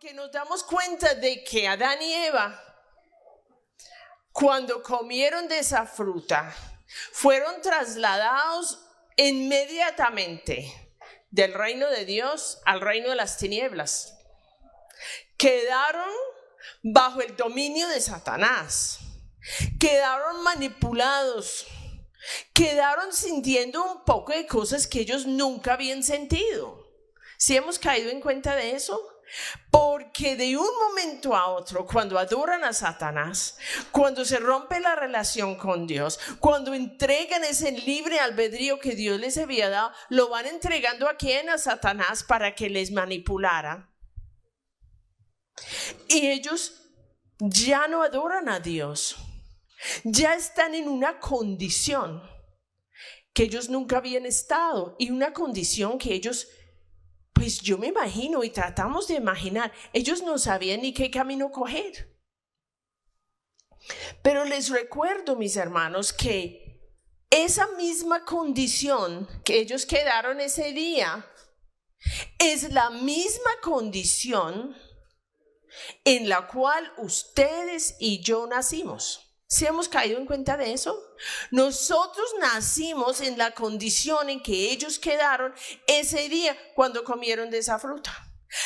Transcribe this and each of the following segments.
Porque nos damos cuenta de que Adán y Eva, cuando comieron de esa fruta, fueron trasladados inmediatamente del reino de Dios al reino de las tinieblas. Quedaron bajo el dominio de Satanás. Quedaron manipulados. Quedaron sintiendo un poco de cosas que ellos nunca habían sentido. ¿Sí hemos caído en cuenta de eso? Porque de un momento a otro, cuando adoran a Satanás, cuando se rompe la relación con Dios, cuando entregan ese libre albedrío que Dios les había dado, lo van entregando a quién, a Satanás, para que les manipulara. Y ellos ya no adoran a Dios, ya están en una condición que ellos nunca habían estado, y una condición que ellos, pues yo me imagino y tratamos de imaginar, ellos no sabían ni qué camino coger. Pero les recuerdo, mis hermanos, que esa misma condición que ellos quedaron ese día es la misma condición en la cual ustedes y yo nacimos. ¿Sí hemos caído en cuenta de eso? Nosotros nacimos en la condición en que ellos quedaron ese día cuando comieron de esa fruta.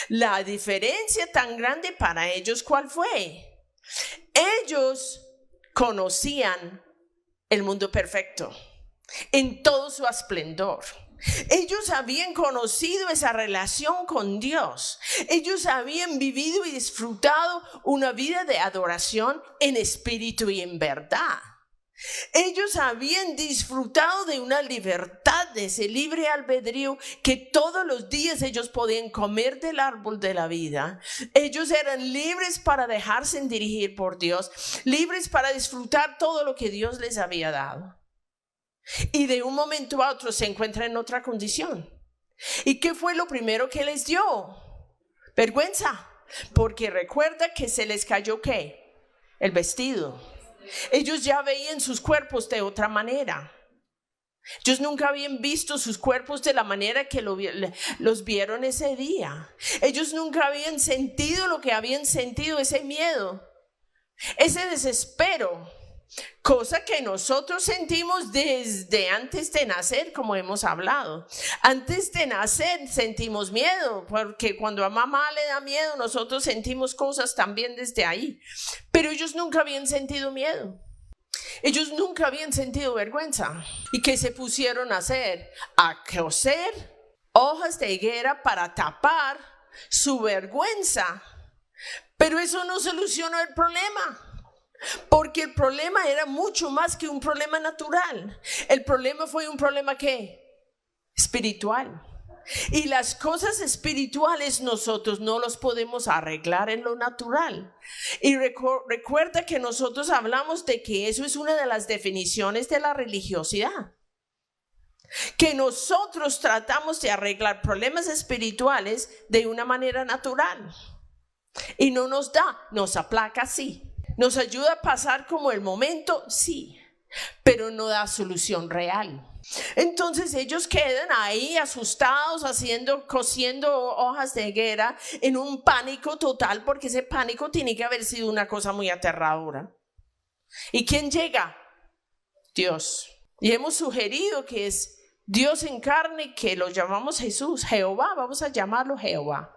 La diferencia tan grande para ellos, ¿cuál fue? Ellos conocían el mundo perfecto en todo su esplendor. Ellos habían conocido esa relación con Dios. Ellos habían vivido y disfrutado una vida de adoración en espíritu y en verdad. Ellos habían disfrutado de una libertad, de ese libre albedrío, que todos los días ellos podían comer del árbol de la vida. Ellos eran libres para dejarse dirigir por Dios, libres para disfrutar todo lo que Dios les había dado. Y de un momento a otro se encuentran en otra condición. ¿Y qué fue lo primero que les dio? Vergüenza. Porque recuerda que se les cayó ¿qué? El vestido. Ellos ya veían sus cuerpos de otra manera. Ellos nunca habían visto sus cuerpos de la manera que los vieron ese día. Ellos nunca habían sentido lo que habían sentido, ese miedo, ese desespero. Cosa que nosotros sentimos desde antes de nacer, como hemos hablado. Antes de nacer sentimos miedo, porque cuando a mamá le da miedo, nosotros sentimos cosas también desde ahí. Pero ellos nunca habían sentido miedo. Ellos nunca habían sentido vergüenza. ¿Y qué se pusieron a hacer? A coser hojas de higuera para tapar su vergüenza. Pero eso no solucionó el problema. Porque el problema era mucho más que un problema natural. El problema fue un problema ¿qué? Espiritual. Y las cosas espirituales nosotros no los podemos arreglar en lo natural. Y recuerda que nosotros hablamos de que eso es una de las definiciones de la religiosidad. Que nosotros tratamos de arreglar problemas espirituales de una manera natural. Y no nos da, nos aplaca, sí. Nos ayuda a pasar como el momento, sí, pero no da solución real. Entonces ellos quedan ahí asustados, cosiendo hojas de higuera en un pánico total, porque ese pánico tiene que haber sido una cosa muy aterradora. ¿Y quién llega? Dios. Y hemos sugerido que es Dios en carne, que lo llamamos Jesús, Jehová, vamos a llamarlo Jehová.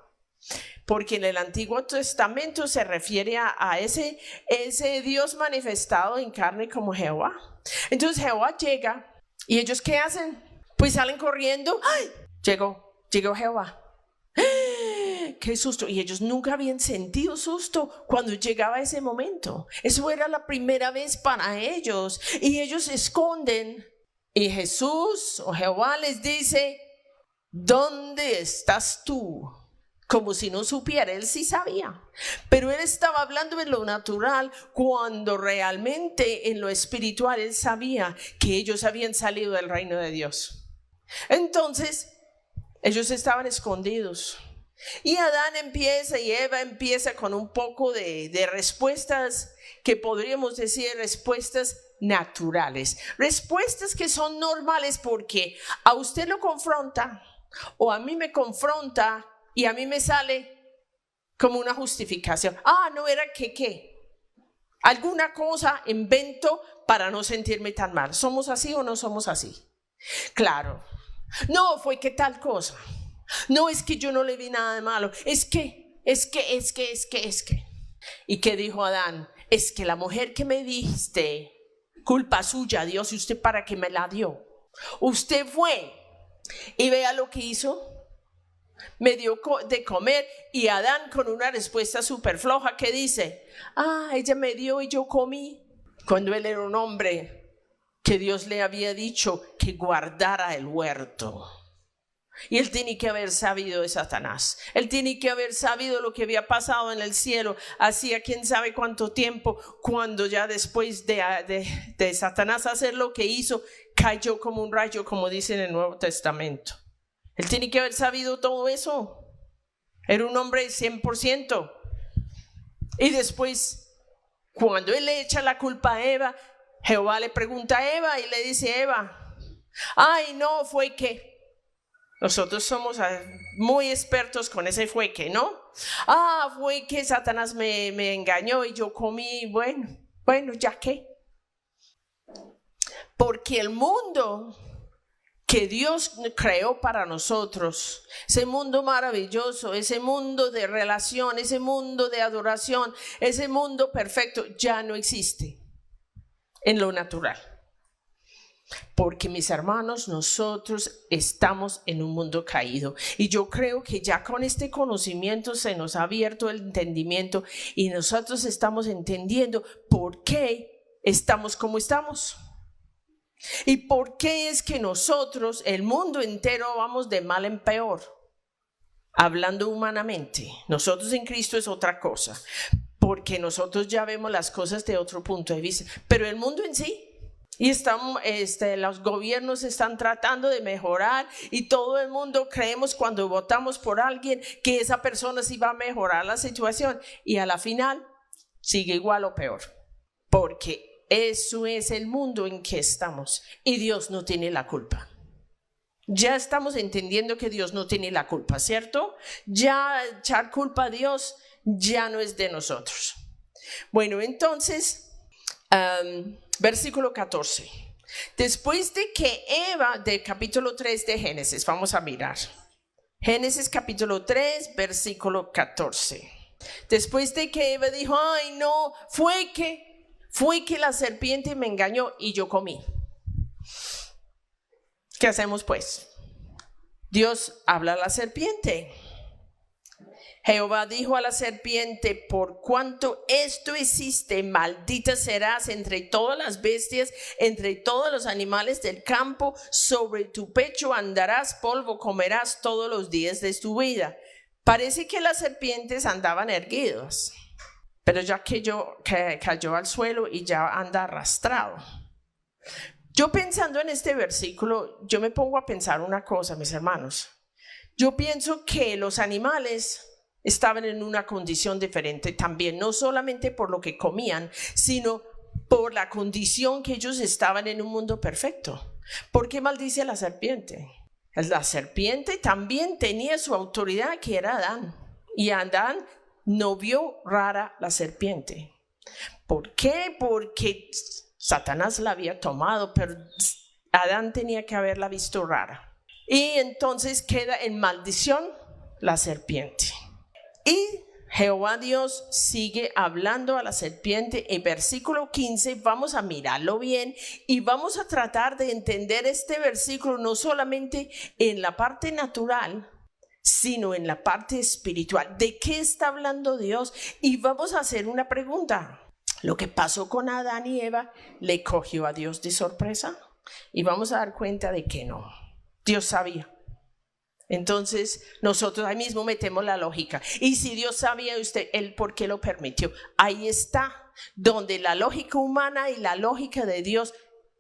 Porque en el Antiguo Testamento se refiere a ese Dios manifestado en carne como Jehová. Entonces Jehová llega y ellos ¿qué hacen? Pues salen corriendo. ¡Ay! Llegó Jehová. ¡Qué susto! Y ellos nunca habían sentido susto cuando llegaba ese momento. Eso era la primera vez para ellos. Y ellos se esconden. Y Jesús o Jehová les dice: ¿dónde estás tú? Como si no supiera, él sí sabía, pero él estaba hablando en lo natural, cuando realmente en lo espiritual él sabía que ellos habían salido del reino de Dios. Entonces ellos estaban escondidos y Adán empieza y Eva empieza con un poco de respuestas que podríamos decir respuestas naturales, respuestas que son normales, porque a usted lo confronta o a mí me confronta y a mí me sale como una justificación. No era que alguna cosa invento para no sentirme tan mal. ¿Somos así o no somos así? Claro. No, fue que tal cosa. No, es que yo no le vi nada de malo. Es que. ¿Y qué dijo Adán? Es que la mujer que me diste, culpa suya, Dios, ¿y usted para qué me la dio? Usted fue y vea lo que hizo. Me dio de comer, y Adán con una respuesta súper floja que dice, ella me dio y yo comí, cuando él era un hombre que Dios le había dicho que guardara el huerto. Y él tiene que haber sabido de Satanás. Él tiene que haber sabido lo que había pasado en el cielo hacía quién sabe cuánto tiempo, cuando ya después de Satanás hacer lo que hizo, cayó como un rayo, como dice en el Nuevo Testamento. Él tiene que haber sabido todo eso. Era un hombre 100%. Y después, cuando él le echa la culpa a Eva, Jehová le pregunta a Eva y le dice, Eva, no, fue que. Nosotros somos muy expertos con ese fue que, ¿no? Fue que Satanás me engañó y yo comí, bueno, ¿ya qué? Porque el mundo que Dios creó para nosotros, ese mundo maravilloso, ese mundo de relación, ese mundo de adoración, ese mundo perfecto, ya no existe en lo natural. Porque, mis hermanos, nosotros estamos en un mundo caído, y yo creo que ya con este conocimiento se nos ha abierto el entendimiento y nosotros estamos entendiendo por qué estamos como estamos. ¿Y por qué es que nosotros, el mundo entero, vamos de mal en peor? Hablando humanamente, nosotros en Cristo es otra cosa, porque nosotros ya vemos las cosas de otro punto de vista, pero el mundo en sí, y los gobiernos están tratando de mejorar, y todo el mundo creemos cuando votamos por alguien que esa persona sí va a mejorar la situación, y a la final sigue igual o peor, porque eso es el mundo en que estamos, y Dios no tiene la culpa. Ya estamos entendiendo que Dios no tiene la culpa, ¿cierto? Ya echar culpa a Dios ya no es de nosotros. Bueno, entonces, versículo 14. Después de que Eva, del capítulo 3 de Génesis, vamos a mirar. Génesis capítulo 3, versículo 14. Después de que Eva dijo, no, fue que la serpiente me engañó y yo comí. ¿Qué hacemos pues? Dios habla a la serpiente. Jehová dijo a la serpiente, por cuanto esto existe, maldita serás entre todas las bestias, entre todos los animales del campo, sobre tu pecho andarás, polvo comerás todos los días de tu vida. Parece que las serpientes andaban erguidas, pero ya cayó al suelo y ya anda arrastrado. Yo pensando en este versículo, yo me pongo a pensar una cosa, mis hermanos. Yo pienso que los animales estaban en una condición diferente también, no solamente por lo que comían, sino por la condición que ellos estaban en un mundo perfecto. ¿Por qué maldice a la serpiente? La serpiente también tenía su autoridad, que era Adán, y Adán no vio rara la serpiente. ¿Por qué? Porque Satanás la había tomado, pero Adán tenía que haberla visto rara. Y entonces queda en maldición la serpiente. Y Jehová Dios sigue hablando a la serpiente. En versículo 15 vamos a mirarlo bien y vamos a tratar de entender este versículo no solamente en la parte natural, sino en la parte espiritual. ¿De qué está hablando Dios? Y vamos a hacer una pregunta. ¿Lo que pasó con Adán y Eva le cogió a Dios de sorpresa? Y vamos a dar cuenta de que no. Dios sabía. Entonces nosotros ahí mismo metemos la lógica. Y si Dios sabía, ¿él por qué lo permitió? Ahí está, donde la lógica humana y la lógica de Dios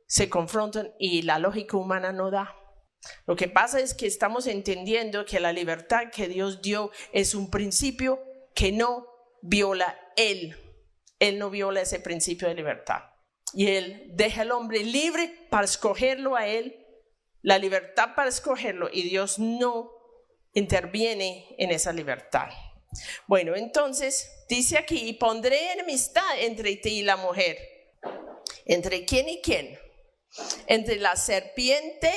se confrontan y la lógica humana no da. Lo que pasa es que estamos entendiendo que la libertad que Dios dio es un principio que no viola Él. Él no viola ese principio de libertad. Y Él deja al hombre libre para escogerlo a Él, la libertad para escogerlo, y Dios no interviene en esa libertad. Bueno, entonces dice aquí, pondré enemistad entre ti y la mujer. ¿Entre quién y quién? Entre la serpiente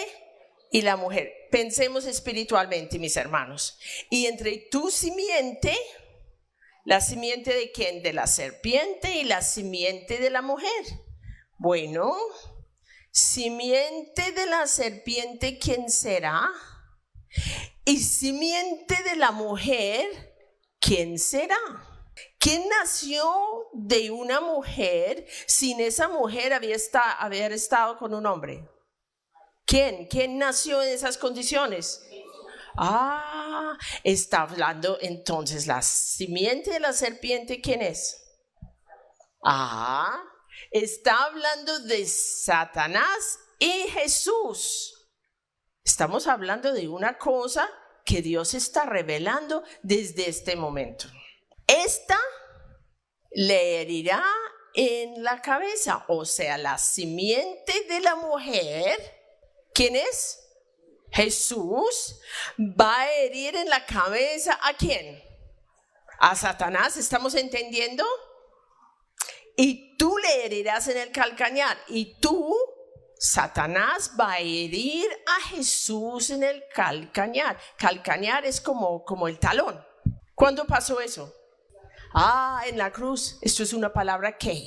y la mujer. Pensemos espiritualmente, mis hermanos. Y entre tu simiente, ¿la simiente de quién? De la serpiente y la simiente de la mujer. Bueno, simiente de la serpiente, ¿quién será? Y simiente de la mujer, ¿quién será? ¿Quién nació de una mujer sin esa mujer haber estado con un hombre? ¿Quién nació en esas condiciones? Está hablando entonces la simiente de la serpiente, ¿quién es? Está hablando de Satanás y Jesús. Estamos hablando de una cosa que Dios está revelando desde este momento. Esta le herirá en la cabeza, o sea, la simiente de la mujer, ¿quién es? Jesús, va a herir en la cabeza ¿a quién? A Satanás, ¿estamos entendiendo? Y tú le herirás en el calcañar, y tú, Satanás, va a herir a Jesús en el calcañar. Calcañar es como el talón. ¿Cuándo pasó eso? En la cruz. Esto es una palabra ¿qué?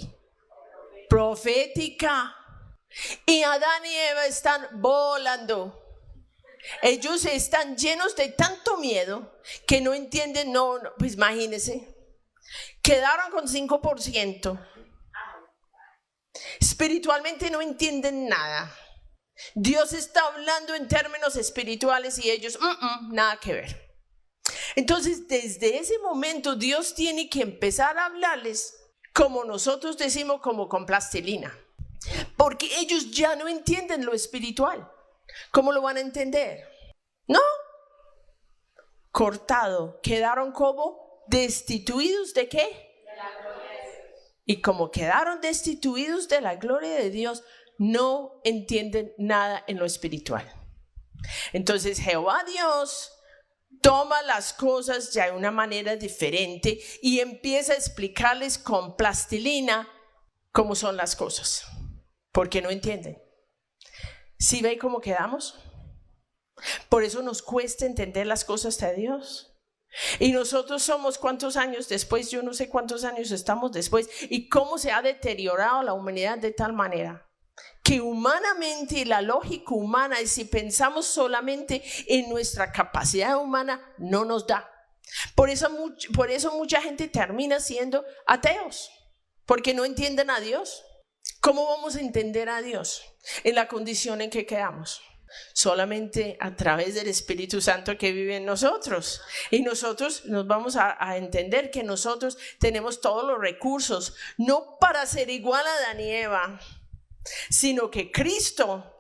Profética. Y Adán y Eva están volando. Ellos están llenos de tanto miedo que no entienden, pues imagínense. Quedaron con 5%. Espiritualmente no entienden nada. Dios está hablando en términos espirituales y ellos, nada que ver. Entonces, desde ese momento, Dios tiene que empezar a hablarles, como nosotros decimos, como con plastilina. Porque ellos ya no entienden lo espiritual. ¿Cómo lo van a entender? ¿No? Cortado. Quedaron como destituidos ¿de qué? Y como quedaron destituidos de la gloria de Dios, no entienden nada en lo espiritual. Entonces Jehová Dios toma las cosas ya de una manera diferente y empieza a explicarles con plastilina cómo son las cosas, porque no entienden. ¿Sí ve cómo quedamos? Por eso nos cuesta entender las cosas de Dios. Y nosotros somos ¿cuántos años después? Yo no sé cuántos años estamos después. Y cómo se ha deteriorado la humanidad de tal manera que humanamente la lógica humana, y si pensamos solamente en nuestra capacidad humana, no nos da. Por eso mucha gente termina siendo ateos, porque no entienden a Dios. ¿Cómo vamos a entender a Dios en la condición en que quedamos? Solamente a través del Espíritu Santo que vive en nosotros. Y nosotros nos vamos a entender que nosotros tenemos todos los recursos, no para ser igual a Adán y Eva, sino que Cristo,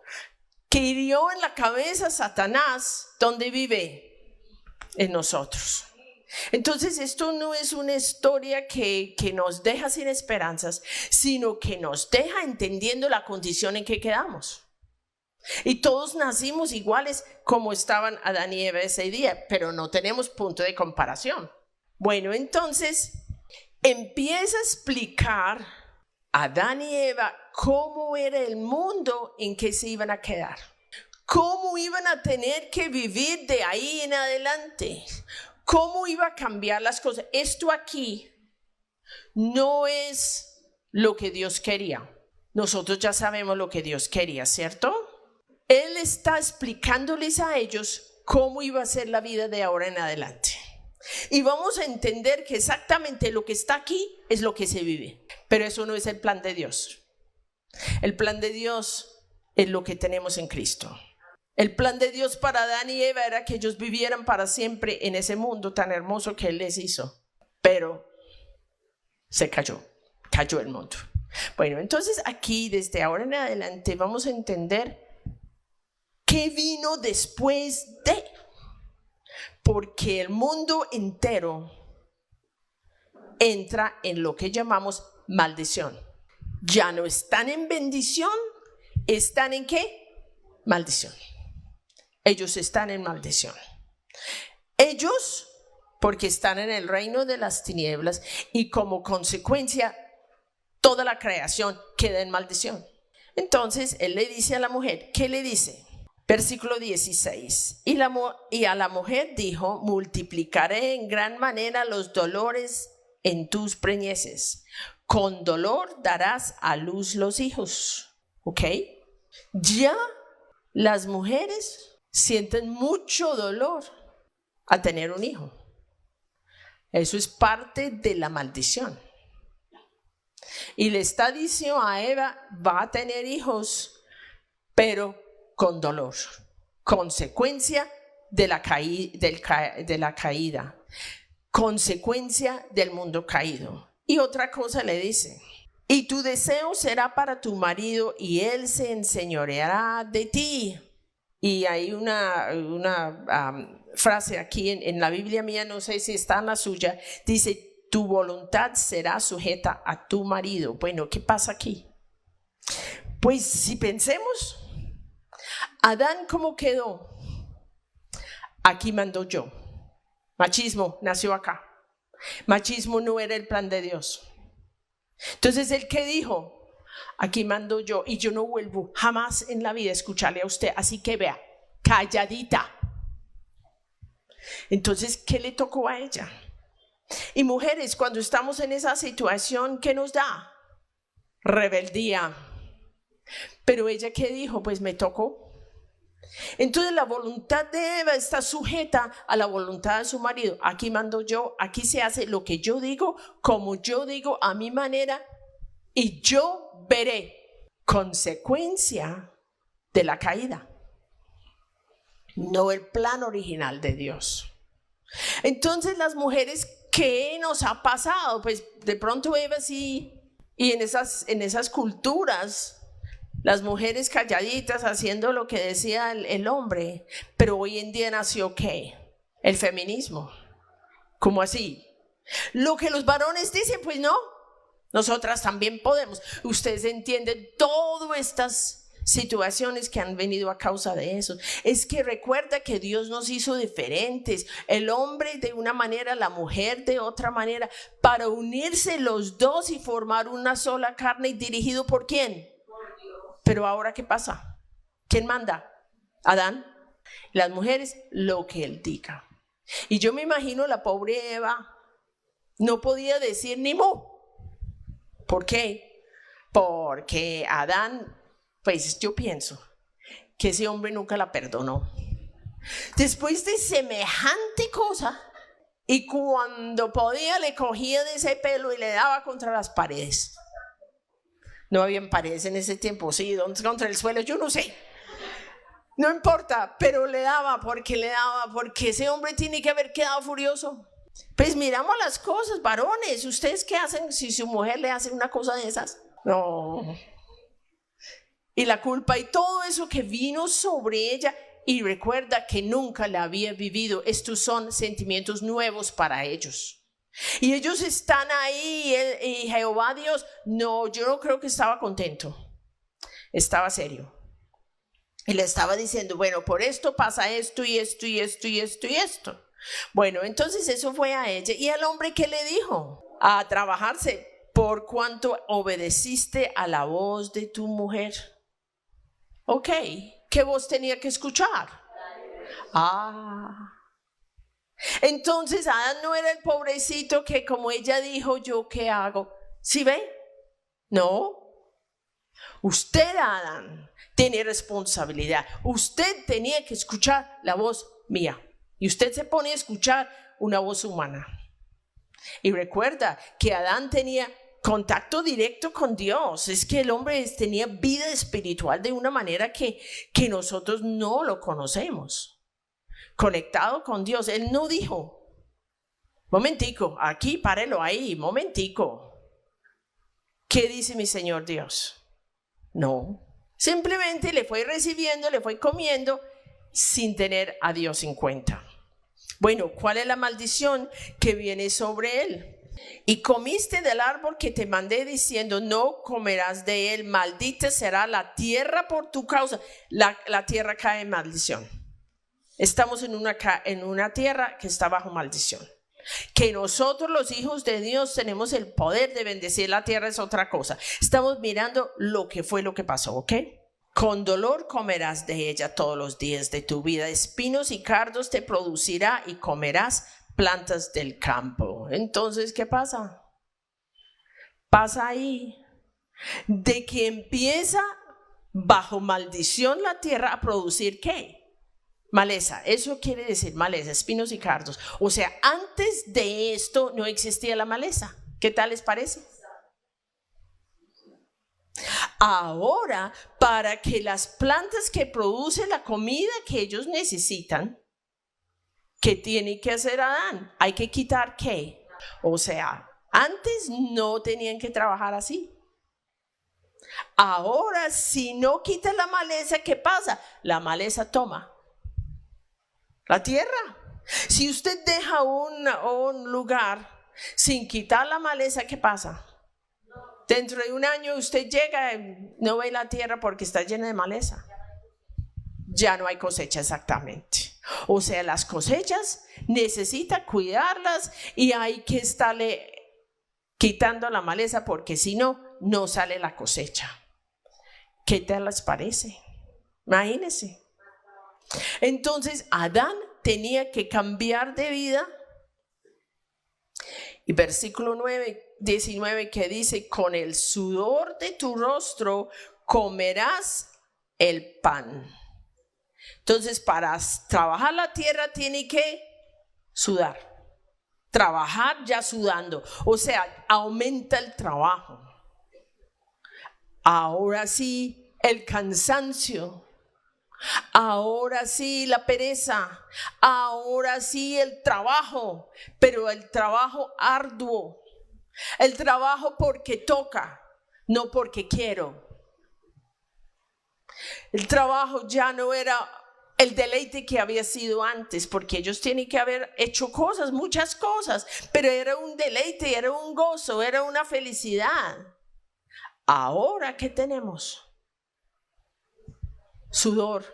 que hirió en la cabeza a Satanás, ¿dónde vive? En nosotros. Entonces esto no es una historia que nos deja sin esperanzas, sino que nos deja entendiendo la condición en que quedamos. Y todos nacimos iguales como estaban Adán y Eva ese día, pero no tenemos punto de comparación. Bueno, entonces empieza a explicar a Adán y Eva cómo era el mundo en que se iban a quedar, cómo iban a tener que vivir de ahí en adelante, cómo iba a cambiar las cosas. Esto aquí no es lo que Dios quería. Nosotros ya sabemos lo que Dios quería, ¿cierto? Él está explicándoles a ellos cómo iba a ser la vida de ahora en adelante. Y vamos a entender que exactamente lo que está aquí es lo que se vive. Pero eso no es el plan de Dios. El plan de Dios es lo que tenemos en Cristo. El plan de Dios para Adán y Eva era que ellos vivieran para siempre en ese mundo tan hermoso que Él les hizo. Pero se cayó el mundo. Bueno, entonces aquí desde ahora en adelante vamos a entender qué vino después de. Porque el mundo entero entra en lo que llamamos maldición. Ya no están en bendición, ¿están en qué? Maldición. Ellos están en maldición. Ellos porque están en el reino de las tinieblas y como consecuencia toda la creación queda en maldición. Entonces él le dice a la mujer, ¿qué le dice? Versículo 16, y a la mujer dijo, multiplicaré en gran manera los dolores en tus preñeces, con dolor darás a luz los hijos. ¿Ok? Ya las mujeres sienten mucho dolor al tener un hijo. Eso es parte de la maldición. Y le está diciendo a Eva, va a tener hijos, pero con dolor, consecuencia de la caída, consecuencia del mundo caído. Y otra cosa le dice, y tu deseo será para tu marido y él se enseñoreará de ti. Y hay una frase aquí en la Biblia mía, no sé si está en la suya, dice, tu voluntad será sujeta a tu marido. Bueno, ¿qué pasa aquí? Pues si pensemos, Adán, ¿cómo quedó? Aquí mando yo. Machismo nació acá. Machismo no era el plan de Dios. Entonces, ¿el qué dijo? Aquí mando yo y yo no vuelvo jamás en la vida a escucharle a usted. Así que vea, calladita. Entonces, ¿qué le tocó a ella? Y mujeres, cuando estamos en esa situación, ¿qué nos da? Rebeldía. Pero ella, ¿qué dijo? Pues me tocó. Entonces la voluntad de Eva está sujeta a la voluntad de su marido. Aquí mando yo, aquí se hace lo que yo digo, como yo digo, a mi manera, y yo veré consecuencia de la caída, no el plan original de Dios. Entonces las mujeres, ¿qué nos ha pasado? Pues de pronto Eva sí, y en esas culturas, las mujeres calladitas haciendo lo que decía el hombre, pero hoy en día nació ¿qué? El feminismo. ¿Cómo así? Lo que los varones dicen, pues no, nosotras también podemos. Ustedes entienden todas estas situaciones que han venido a causa de eso. Es que recuerda que Dios nos hizo diferentes, el hombre de una manera, la mujer de otra manera, para unirse los dos y formar una sola carne. ¿Y dirigido por quién? Pero ahora, ¿qué pasa? ¿Quién manda? Adán. Las mujeres, lo que él diga. Y yo me imagino la pobre Eva no podía decir ni mu. ¿Por qué? Porque Adán, pues yo pienso que ese hombre nunca la perdonó. Después de semejante cosa, y cuando podía le cogía de ese pelo y le daba contra las paredes. No habían paredes en ese tiempo, sí, contra el suelo, yo no sé. No importa, pero le daba porque ese hombre tiene que haber quedado furioso. Pues miramos las cosas, varones, ¿ustedes qué hacen si su mujer le hace una cosa de esas? No. Y la culpa y todo eso que vino sobre ella, y recuerda que nunca la había vivido. Estos son sentimientos nuevos para ellos. Y ellos están ahí y Jehová Dios, no, yo no creo que estaba contento, estaba serio. Y le estaba diciendo, bueno, por esto pasa esto y esto y esto y esto y esto. Bueno, entonces eso fue a ella. ¿Y al hombre qué le dijo? A trabajarse, por cuanto obedeciste a la voz de tu mujer. Ok, ¿qué voz tenía que escuchar? Entonces Adán no era el pobrecito que, como ella dijo, ¿yo qué hago? ¿Sí ve? No. Usted, Adán, tiene responsabilidad. Usted tenía que escuchar la voz mía. Y usted se pone a escuchar una voz humana. Y recuerda que Adán tenía contacto directo con Dios. Es que el hombre tenía vida espiritual de una manera que nosotros no lo conocemos. Conectado con Dios. Él no dijo, momentico, aquí, párelo ahí, momentico. ¿Qué dice mi Señor Dios? No. Simplemente le fue recibiendo, le fue comiendo sin tener a Dios en cuenta. Bueno, ¿cuál es la maldición que viene sobre él? Y comiste del árbol que te mandé diciendo, no comerás de él, maldita será la tierra por tu causa. La tierra cae en maldición. Estamos en una tierra que está bajo maldición. Que nosotros los hijos de Dios tenemos el poder de bendecir la tierra es otra cosa. Estamos mirando lo que pasó, ¿ok? Con dolor comerás de ella todos los días de tu vida. Espinos y cardos te producirá y comerás plantas del campo. Entonces, ¿qué pasa? Pasa ahí de que empieza bajo maldición la tierra a producir ¿qué? Maleza. Eso quiere decir maleza, espinos y cardos. O sea, antes de esto no existía la maleza. ¿Qué tal les parece? Ahora, para que las plantas que producen la comida que ellos necesitan, ¿qué tiene que hacer Adán? Hay que quitar ¿qué? O sea, antes no tenían que trabajar así. Ahora, si no quitan la maleza, ¿qué pasa? La maleza toma la tierra. Si usted deja un lugar sin quitar la maleza, ¿qué pasa? Dentro de un año usted llega y no ve la tierra porque está llena de maleza. Ya no hay cosecha, exactamente. O sea, las cosechas necesita cuidarlas y hay que estarle quitando la maleza porque si no, no sale la cosecha. ¿Qué tal les parece? Imagínense. Entonces, Adán tenía que cambiar de vida. Y versículo 19 que dice, con el sudor de tu rostro comerás el pan. Entonces, para trabajar la tierra tiene que sudar. Trabajar ya sudando. O sea, aumenta el trabajo. Ahora sí, el cansancio. Ahora sí la pereza, ahora sí el trabajo, pero el trabajo arduo, el trabajo porque toca, no porque quiero. El trabajo ya no era el deleite que había sido antes, porque ellos tienen que haber hecho cosas, muchas cosas, pero era un deleite, era un gozo, era una felicidad. Ahora, ¿qué tenemos? Sudor,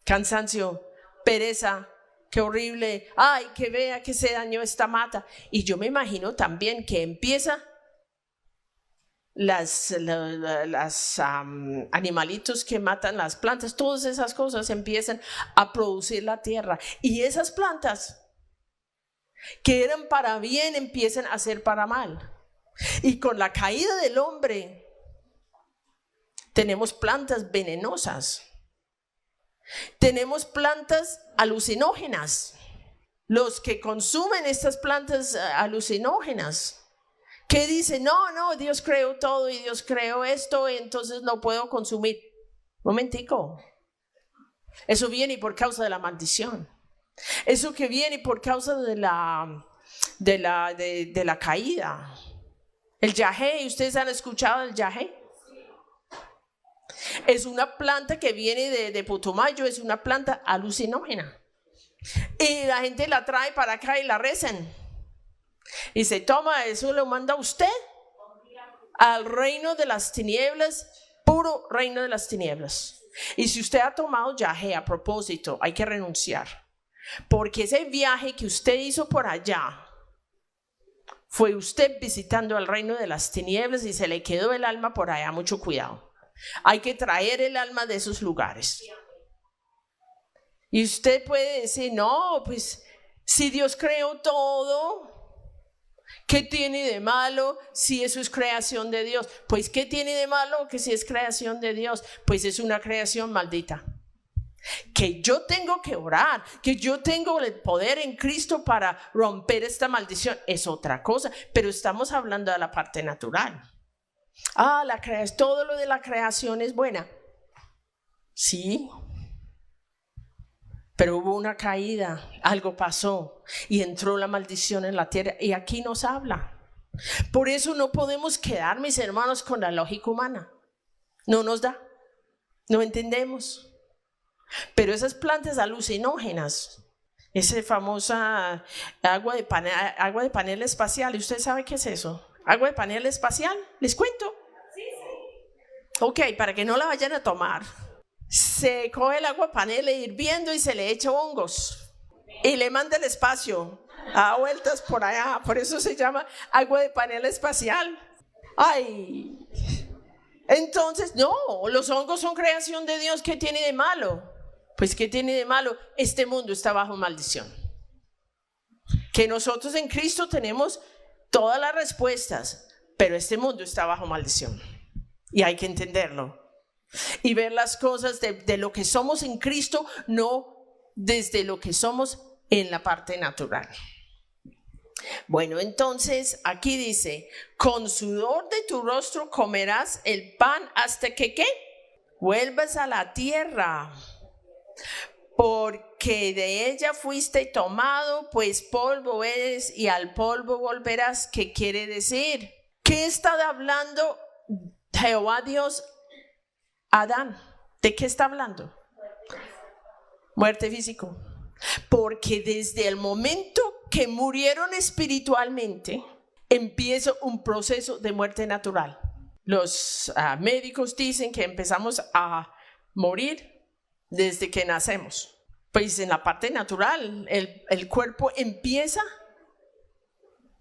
cansancio, pereza, qué horrible, ay, que vea que se dañó esta mata. Y yo me imagino también que empieza las animalitos que matan las plantas, todas esas cosas empiezan a producir la tierra. Y esas plantas que eran para bien empiezan a ser para mal. Y con la caída del hombre tenemos plantas venenosas. Tenemos plantas alucinógenas. Los que consumen estas plantas alucinógenas, que dicen, no, Dios creó todo y Dios creó esto, y entonces no puedo consumir. Momentico. Eso viene por causa de la maldición. Eso que viene por causa de la caída. El yagé, ¿ustedes han escuchado del yagé? Es una planta que viene de Putumayo, es una planta alucinógena. Y la gente la trae para acá y la rezan. Y se toma, eso lo manda usted al reino de las tinieblas, puro reino de las tinieblas. Y si usted ha tomado yagé a propósito, hay que renunciar. Porque ese viaje que usted hizo por allá, fue usted visitando el reino de las tinieblas y se le quedó el alma por allá, mucho cuidado. Hay que traer el alma de esos lugares. Y usted puede decir, no, pues si Dios creó todo, ¿qué tiene de malo si eso es creación de Dios? Pues ¿qué tiene de malo que si es creación de Dios? Pues es una creación maldita. Que yo tengo que orar, que yo tengo el poder en Cristo para romper esta maldición, es otra cosa, pero estamos hablando de la parte natural. Todo lo de la creación es buena. Sí. Pero hubo una caída, algo pasó y entró la maldición en la tierra y aquí nos habla. Por eso no podemos quedar, mis hermanos, con la lógica humana. No nos da, no entendemos. Pero esas plantas alucinógenas, esa famosa agua de panel espacial, ¿y usted sabe qué es eso? ¿Agua de panel espacial? ¿Les cuento? Sí. Ok, para que no la vayan a tomar. Se coge el agua panel hirviendo y se le echa hongos y le manda el espacio. A vueltas por allá, por eso se llama agua de panela espacial. Ay, entonces no, los hongos son creación de Dios. ¿Qué tiene de malo? Pues ¿qué tiene de malo? Este mundo está bajo maldición. Que nosotros en Cristo tenemos todas las respuestas, pero este mundo está bajo maldición y hay que entenderlo y ver las cosas de lo que somos en Cristo, no desde lo que somos en la parte natural. Bueno, entonces aquí dice, con sudor de tu rostro comerás el pan hasta que ¿qué? Vuelvas a la tierra, porque de ella fuiste tomado, pues polvo eres y al polvo volverás. ¿Qué quiere decir? ¿Qué está hablando Jehová Dios a Adán? ¿De qué está hablando? Muerte físico. Porque desde el momento que murieron espiritualmente, empieza un proceso de muerte natural. Los médicos dicen que empezamos a morir desde que nacemos. Pues en la parte natural, el cuerpo empieza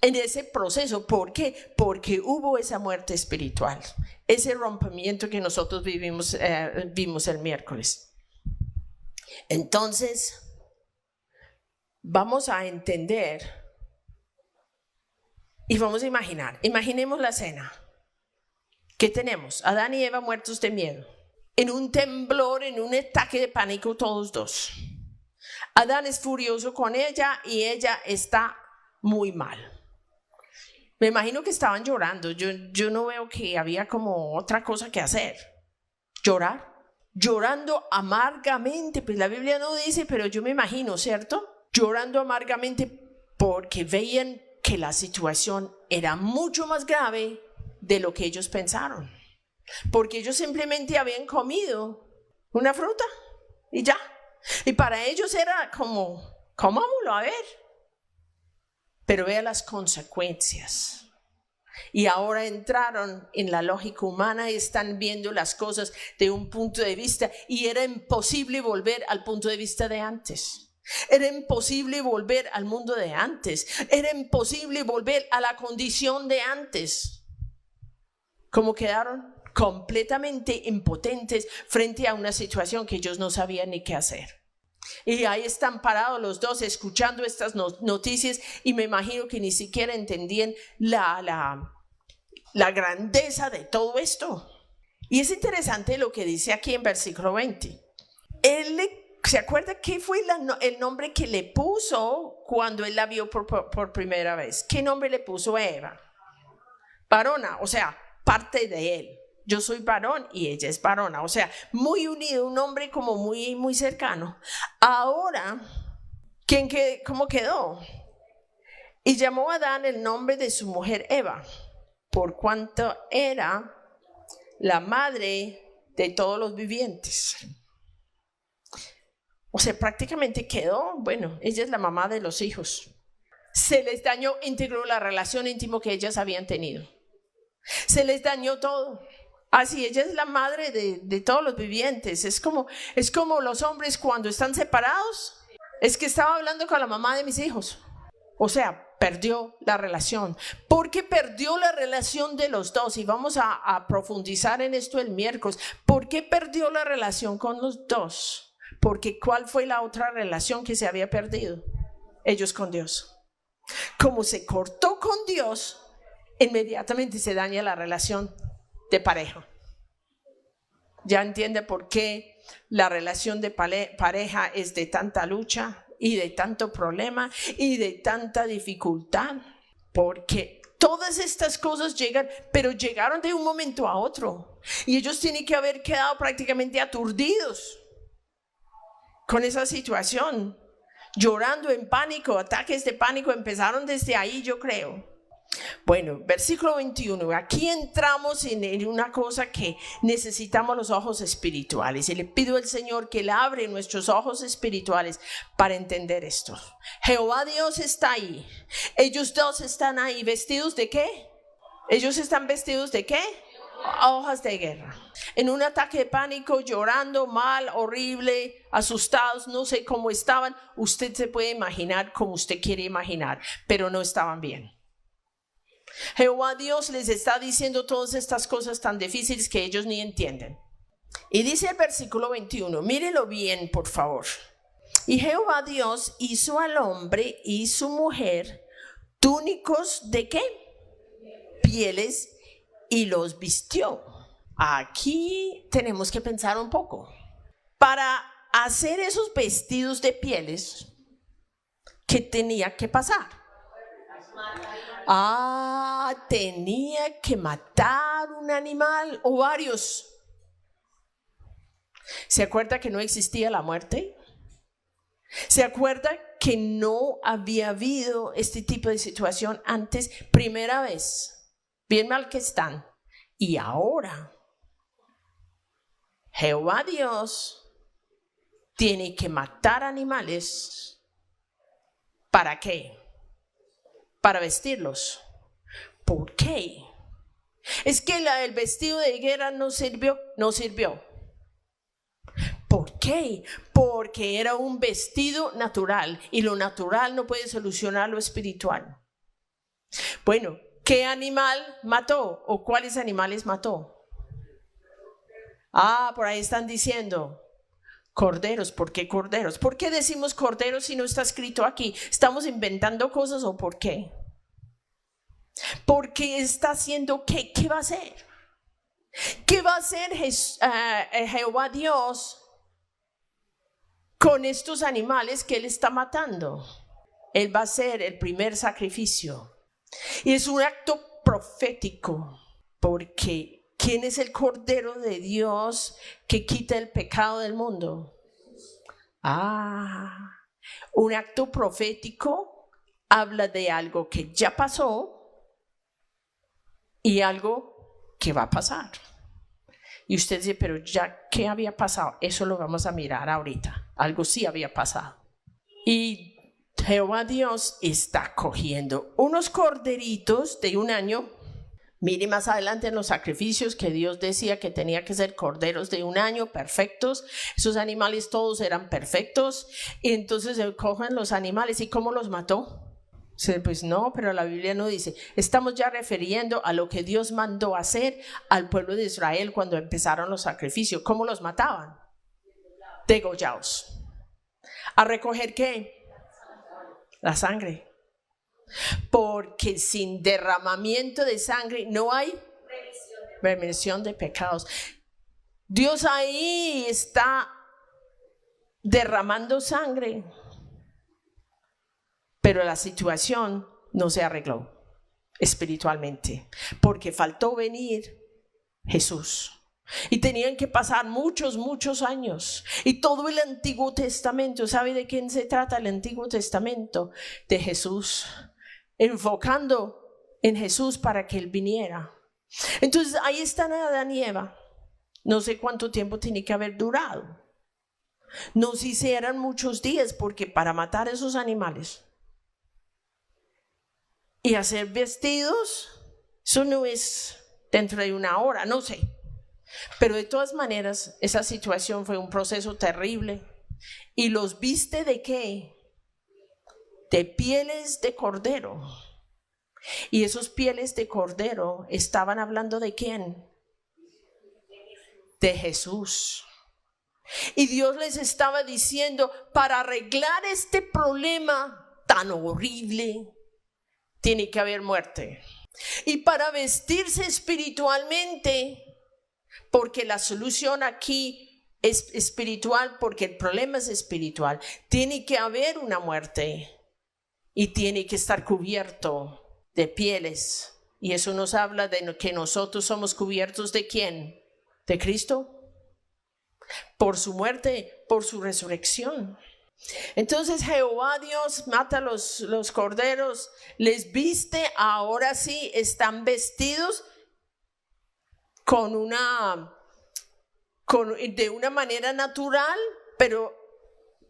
en ese proceso. ¿Por qué? Porque hubo esa muerte espiritual, ese rompimiento que nosotros vimos el miércoles. Entonces, vamos a entender y vamos a imaginemos la escena. ¿Qué tenemos? Adán y Eva muertos de miedo, en un temblor, en un ataque de pánico todos dos. Adán es furioso con ella y ella está muy mal. Me imagino que estaban llorando. Yo no veo que había como otra cosa que hacer. Llorando amargamente. Pues la Biblia no dice, pero yo me imagino, ¿cierto? Llorando amargamente porque veían que la situación era mucho más grave de lo que ellos pensaron. Porque ellos simplemente habían comido una fruta y ya. Y para ellos era como, comámoslo a ver. Pero vea las consecuencias. Y ahora entraron en la lógica humana y están viendo las cosas de un punto de vista. Y era imposible volver al punto de vista de antes. Era imposible volver al mundo de antes. Era imposible volver a la condición de antes. ¿Cómo quedaron? Completamente impotentes frente a una situación que ellos no sabían ni qué hacer. Y ahí están parados los dos escuchando estas noticias y me imagino que ni siquiera entendían la grandeza de todo esto. Y es interesante lo que dice aquí en versículo 20. ¿Se acuerda qué fue el nombre que le puso cuando él la vio por primera vez? ¿Qué nombre le puso a Eva? Varona, o sea, parte de él. Yo soy varón y ella es varona, o sea, muy unido, un hombre como muy, muy cercano. Ahora, ¿cómo quedó? Y llamó a Adán el nombre de su mujer Eva, por cuanto era la madre de todos los vivientes. O sea, prácticamente quedó, bueno, ella es la mamá de los hijos. Se les dañó íntegro la relación íntima que ellas habían tenido. Se les dañó todo. Así, ella es la madre de todos los vivientes. Es como los hombres cuando están separados. Es que estaba hablando con la mamá de mis hijos. O sea, perdió la relación. Porque perdió la relación de los dos. Y vamos a profundizar en esto el miércoles. ¿Por qué perdió la relación con los dos? Porque ¿cuál fue la otra relación que se había perdido? Ellos con Dios. Como se cortó con Dios, inmediatamente se daña la relación de pareja. Ya entiende por qué la relación de pareja es de tanta lucha y de tanto problema y de tanta dificultad, porque todas estas cosas llegan, pero llegaron de un momento a otro y ellos tienen que haber quedado prácticamente aturdidos con esa situación, llorando en pánico. Ataques de pánico empezaron desde ahí, yo creo. Bueno, versículo 21, aquí entramos en una cosa que necesitamos, los ojos espirituales, y le pido al Señor que le abre nuestros ojos espirituales para entender esto. Jehová Dios está ahí, ellos dos están ahí, ¿vestidos de qué? Ellos están vestidos de qué? hojas de guerra. En un ataque de pánico, llorando, mal, horrible, asustados, no sé cómo estaban. Usted se puede imaginar como usted quiere imaginar, pero no estaban bien. Jehová Dios les está diciendo todas estas cosas tan difíciles que ellos ni entienden. Y dice el versículo 21, mírelo bien, por favor. Y Jehová Dios hizo al hombre y su mujer túnicos ¿de qué? Pieles, y los vistió. Aquí tenemos que pensar un poco. Para hacer esos vestidos de pieles, ¿qué tenía que pasar? Tenía que matar un animal o varios. ¿Se acuerda que no existía la muerte? ¿Se acuerda que no había habido este tipo de situación antes? Primera vez. Bien mal que están. Y ahora, Jehová Dios tiene que matar animales. ¿Para qué? Para vestirlos. ¿Por qué? Es que el vestido de guerra no sirvió. ¿Por qué? Porque era un vestido natural y lo natural no puede solucionar lo espiritual. Bueno, ¿qué animal mató o cuáles animales mató? Por ahí están diciendo corderos. ¿Por qué corderos? ¿Por qué decimos corderos si no está escrito aquí? ¿Estamos inventando cosas o por qué? ¿Por qué está haciendo qué? ¿Qué va a hacer? ¿Qué va a hacer Jehová Dios con estos animales que él está matando? Él va a hacer el primer sacrificio. Y es un acto profético, porque ¿quién es el Cordero de Dios que quita el pecado del mundo? Un acto profético habla de algo que ya pasó y algo que va a pasar. Y usted dice, pero ya, ¿qué había pasado? Eso lo vamos a mirar ahorita. Algo sí había pasado. Y Jehová Dios está cogiendo unos corderitos de 1 año. Mire más adelante en los sacrificios que Dios decía que tenía que ser corderos de 1 año, perfectos. Esos animales todos eran perfectos. Y entonces se cogen los animales. ¿Y cómo los mató? Pues no, pero la Biblia no dice. Estamos ya refiriendo a lo que Dios mandó hacer al pueblo de Israel cuando empezaron los sacrificios. ¿Cómo los mataban? Degollados. ¿A recoger qué? La sangre. Porque sin derramamiento de sangre no hay remisión de pecados. Dios ahí está derramando sangre, pero la situación no se arregló espiritualmente porque faltó venir Jesús. Y tenían que pasar muchos años. Y todo el Antiguo Testamento, ¿sabe de quién se trata el Antiguo Testamento? De Jesús, enfocando en Jesús para que Él viniera. Entonces ahí están Adán y Eva. No sé cuánto tiempo tiene que haber durado. No sé si eran muchos días, porque para matar esos animales y hacer vestidos, eso no es dentro de 1 hora, no sé. Pero de todas maneras, esa situación fue un proceso terrible. ¿Y los viste de qué? De pieles de cordero. Y esos pieles de cordero estaban hablando ¿de quién? De Jesús. Y Dios les estaba diciendo, para arreglar este problema tan horrible, tiene que haber muerte. Y para vestirse espiritualmente, porque la solución aquí es espiritual, porque el problema es espiritual, tiene que haber una muerte y tiene que estar cubierto de pieles. Y eso nos habla de que nosotros somos cubiertos ¿de quién? De Cristo, por su muerte, por su resurrección. Entonces Jehová Dios mata los corderos, les viste, ahora sí están vestidos de una manera natural, pero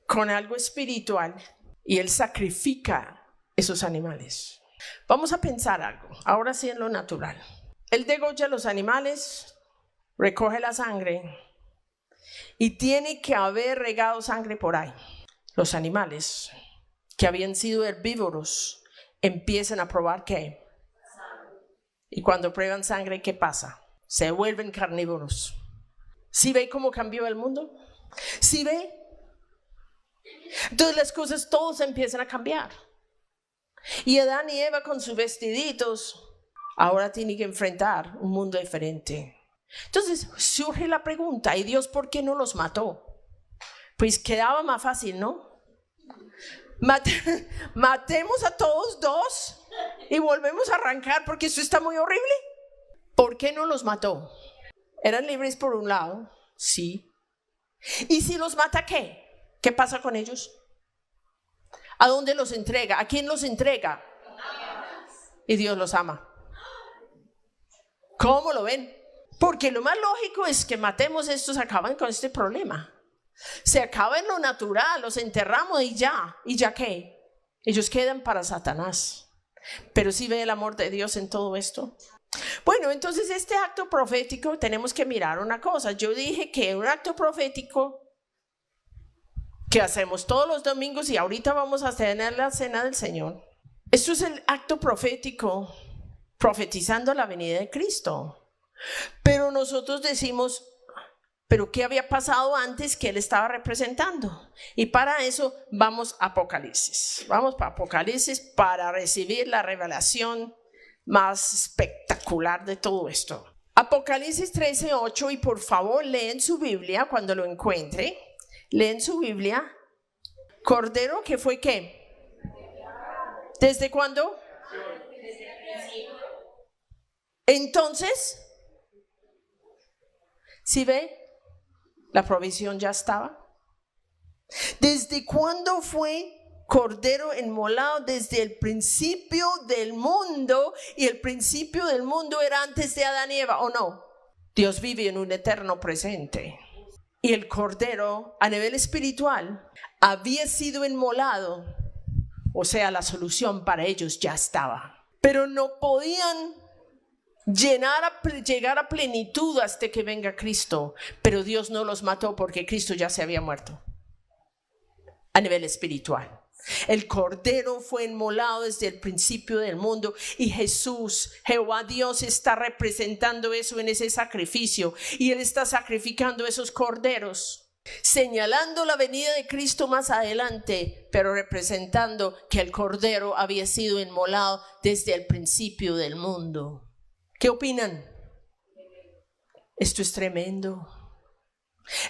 con algo espiritual. Y Él sacrifica esos animales. Vamos a pensar algo, ahora sí en lo natural. Él degolla a los animales, recoge la sangre y tiene que haber regado sangre por ahí. Los animales que habían sido herbívoros empiezan a probar ¿qué? Y cuando prueban sangre, ¿qué pasa? Se vuelven carnívoros. ¿Sí ve cómo cambió el mundo? ¿Sí ve? Entonces las cosas todos empiezan a cambiar. Y Adán y Eva con sus vestiditos ahora tienen que enfrentar un mundo diferente. Entonces surge la pregunta, ¿y Dios por qué no los mató? Pues quedaba más fácil, ¿no? Matemos a todos dos y volvemos a arrancar porque esto está muy horrible. ¿Por qué no los mató? ¿Eran libres por un lado? Sí. ¿Y si los mata qué? ¿Qué pasa con ellos? ¿A dónde los entrega? ¿A quién los entrega? Y Dios los ama. ¿Cómo lo ven? Porque lo más lógico es que matemos estos, acaban con este problema. Se acaba en lo natural, los enterramos y ya qué, ellos quedan para Satanás. Pero sí ve el amor de Dios en todo esto. Bueno, entonces este acto profético tenemos que mirar una cosa. Yo dije que un acto profético que hacemos todos los domingos y ahorita vamos a tener la cena del Señor. Esto es el acto profético, profetizando la venida de Cristo. Pero nosotros decimos, ¿pero qué había pasado antes que él estaba representando? Y para eso vamos a Apocalipsis. Vamos para Apocalipsis para recibir la revelación más espectacular de todo esto. Apocalipsis 13:8, y por favor leen su Biblia cuando lo encuentre. Leen su Biblia. Cordero, ¿que fue qué? ¿Desde cuándo? Entonces, ¿sí ve? La provisión ya estaba. ¿Desde cuándo fue Cordero inmolado? Desde el principio del mundo. Y el principio del mundo era antes de Adán y Eva, ¿o no? Dios vive en un eterno presente. Y el Cordero a nivel espiritual había sido inmolado. O sea, la solución para ellos ya estaba. Pero no podían llegar a plenitud hasta que venga Cristo. Pero Dios no los mató porque Cristo ya se había muerto a nivel espiritual. El Cordero fue inmolado desde el principio del mundo y Jesús, Jehová Dios, está representando eso en ese sacrificio, y Él está sacrificando esos corderos, señalando la venida de Cristo más adelante, pero representando que el Cordero había sido inmolado desde el principio del mundo. ¿Qué opinan? Esto es tremendo.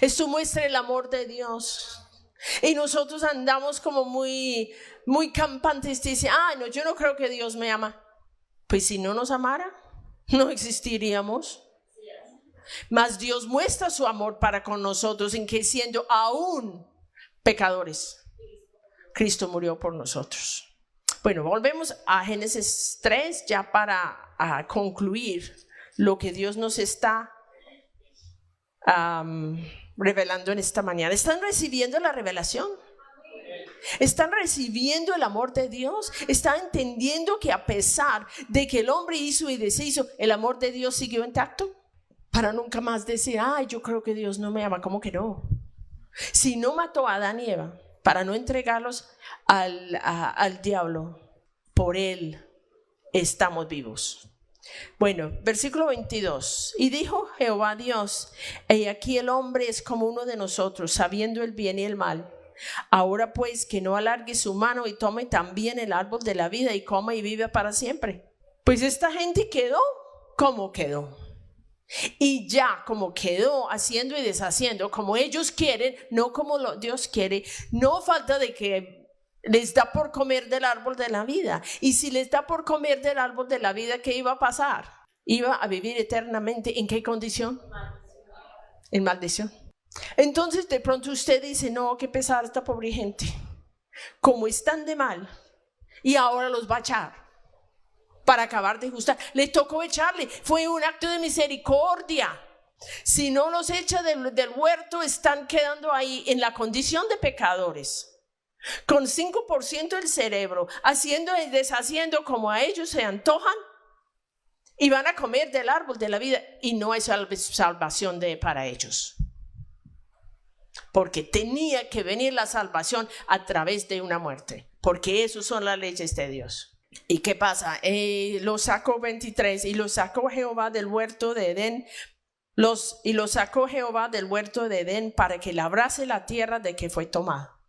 Esto muestra el amor de Dios. Y nosotros andamos como muy campantes. Dice, no, yo no creo que Dios me ama. Pues si no nos amara, no existiríamos. Mas Dios muestra su amor para con nosotros en que siendo aún pecadores, Cristo murió por nosotros. Bueno, volvemos a Génesis 3 ya para concluir lo que Dios nos está revelando en esta mañana. ¿Están recibiendo la revelación? ¿Están recibiendo el amor de Dios? ¿Están entendiendo que a pesar de que el hombre hizo y deshizo, el amor de Dios siguió intacto? Para nunca más decir, yo creo que Dios no me ama. ¿Cómo que no? Si no mató a Adán y Eva para no entregarlos al diablo, por él estamos vivos. Bueno, versículo 22. Y dijo Jehová Dios, he aquí el hombre es como uno de nosotros, sabiendo el bien y el mal. Ahora pues que no alargue su mano y tome también el árbol de la vida y coma y viva para siempre. Pues esta gente quedó como quedó. Y ya como quedó, haciendo y deshaciendo como ellos quieren, no como Dios quiere. No falta de que les da por comer del árbol de la vida. Y si les da por comer del árbol de la vida, ¿qué iba a pasar? Iba a vivir eternamente. ¿En qué condición? En maldición. Entonces de pronto usted dice, no, qué pesar esta pobre gente, como están de mal, y ahora los va a echar para acabar de juzgar. Le tocó echarle, fue un acto de misericordia. Si no los echa del huerto, están quedando ahí en la condición de pecadores, con 5% del cerebro, haciendo y deshaciendo como a ellos se antojan. y van a comer del árbol de la vida y no hay salvación para ellos. Porque tenía que venir la salvación a través de una muerte, porque esas son las leyes de Dios. ¿Y qué pasa? Lo sacó 23, y lo sacó Jehová del huerto de Edén, lo sacó Jehová del huerto de Edén para que labrase la tierra de que fue tomada.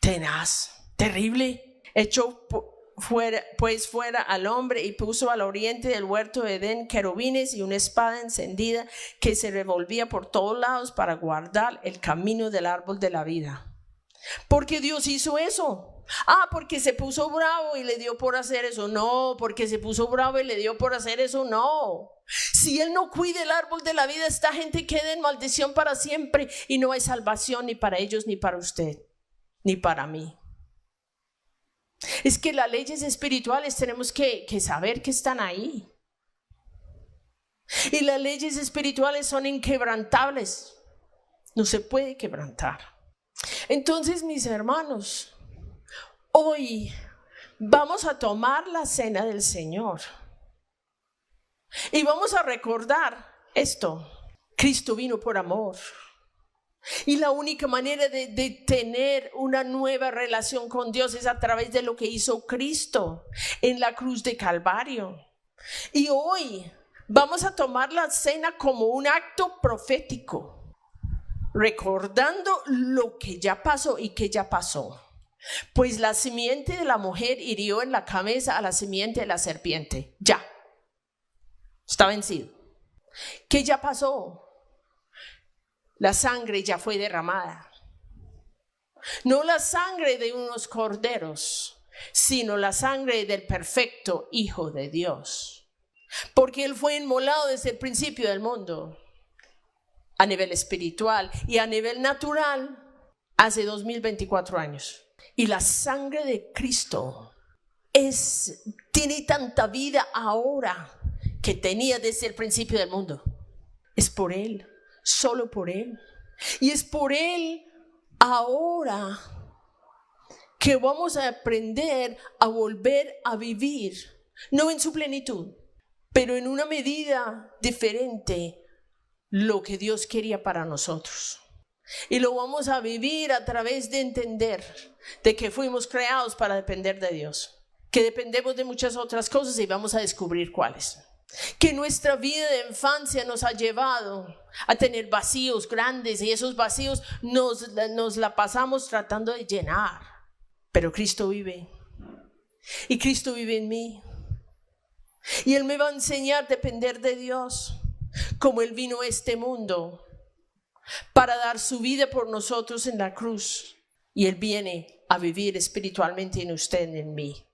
Tenaz, terrible. Echó fuera al hombre y puso al oriente del huerto de Edén querubines y una espada encendida que se revolvía por todos lados para guardar el camino del árbol de la vida. ¿Por qué Dios hizo eso? Porque se puso bravo y le dio por hacer eso. No, porque se puso bravo y le dio por hacer eso. No. Si Él no cuida el árbol de la vida, esta gente queda en maldición para siempre y no hay salvación ni para ellos, ni para usted, ni para mí. Es que las leyes espirituales tenemos que saber que están ahí. Y las leyes espirituales son inquebrantables. No se puede quebrantar. Entonces, mis hermanos, hoy vamos a tomar la cena del Señor y vamos a recordar esto. Cristo vino por amor. Y la única manera de tener una nueva relación con Dios es a través de lo que hizo Cristo en la cruz de Calvario. Y hoy vamos a tomar la cena como un acto profético, recordando lo que ya pasó y que ya pasó. Pues la simiente de la mujer hirió en la cabeza a la simiente de la serpiente. Ya. Está vencido. ¿Qué ya pasó? La sangre ya fue derramada. No la sangre de unos corderos, sino la sangre del perfecto Hijo de Dios. Porque Él fue inmolado desde el principio del mundo, a nivel espiritual y a nivel natural, hace 2024 años. Y la sangre de Cristo tiene tanta vida ahora que tenía desde el principio del mundo. Es por Él. Solo por Él. Y es por Él ahora que vamos a aprender a volver a vivir, no en su plenitud, pero en una medida diferente, lo que Dios quería para nosotros. Y lo vamos a vivir a través de entender de que fuimos creados para depender de Dios, que dependemos de muchas otras cosas y vamos a descubrir cuáles. Que nuestra vida de infancia nos ha llevado a tener vacíos grandes y esos vacíos nos la pasamos tratando de llenar. Pero Cristo vive y Cristo vive en mí y Él me va a enseñar a depender de Dios como Él vino a este mundo para dar su vida por nosotros en la cruz, y Él viene a vivir espiritualmente en usted y en mí.